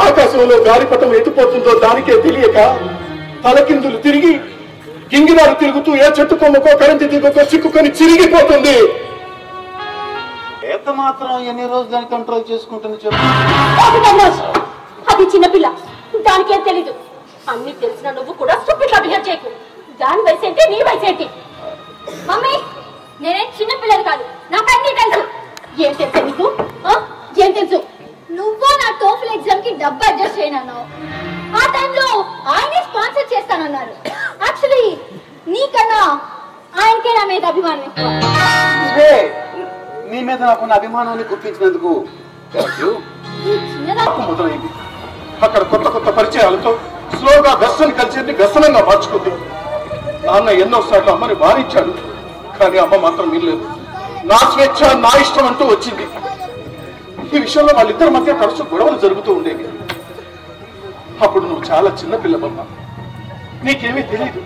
ఆకాశంలో గాలిపటం ఎటుపోతుందో దానికే తెలియక తలకిందులు తిరిగి గింగినాడు తిరుగుతూ ఏ చెట్టు కొమ్మకో కరెంటు దిగుకో చిక్కుకొని చిరిగిపోతుంది. ఎంత మాత్రం ఎన్ని రోజులు దాన్ని కంట్రోల్ చేసుకుంటుంది చెప్పు. అది చిన్నపిల్ల, దానికేం తెలీదు. అన్ని తెలిసిన నువ్వు కూడా స్టూపిడ్ గా బిహేవ్ చేయకు. దాని వయసు ఏంటి, నీ వయసు ఏంటి? మమ్మీ, నేనే చిన్నపిల్లలు కాదు, నాకు అన్ని తెలుసు. ఏం తెలుసు నీకు? ఏం తెలుసు? నువ్వు నా టోఫల్ ఎగ్జామ్ కి డబ్బు అడ్జస్ట్ చేయనన్నావు. ఆ టైంలో ఆయనే స్పాన్సర్ చేస్తానన్నారు. యాక్చువల్లీ నీకన్నా ఆయనకే నా మీద అభిమానం ఎక్కువ. నీ మీద నాకున్న అభిమానాన్ని గుర్తించినందుకు మొదలైంది. అక్కడ కొత్త కొత్త పరిచయాలతో స్లోగా వెస్టర్న్ కల్చర్ ని వ్యసనంగా మార్చుకుంది. నాన్న ఎన్నోసార్లు అమ్మని వారించాడు, కానీ అమ్మ మాత్రం మిగలేదు. నా స్వేచ్ఛ నా ఇష్టం అంటూ వచ్చింది. ఈ విషయంలో వాళ్ళిద్దరి మధ్య తరచు గొడవలు జరుగుతూ ఉండేవి. అప్పుడు నువ్వు చాలా చిన్న పిల్లవమ్మా, నీకేమీ తెలియదు.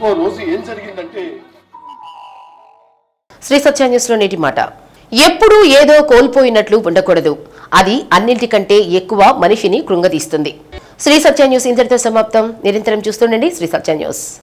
ఓ రోజు ఏం జరిగిందంటే, శ్రీ సత్య న్యూస్ లో నేటి మాట. ఎప్పుడూ ఏదో కోల్పోయినట్లు ఉండకూడదు, అది అన్నింటికంటే ఎక్కువ మనిషిని కృంగదీస్తుంది. శ్రీ సత్య న్యూస్ ఇంతటితో సమాప్తం. నిరంతరం చూస్తుండండి శ్రీ సత్య న్యూస్.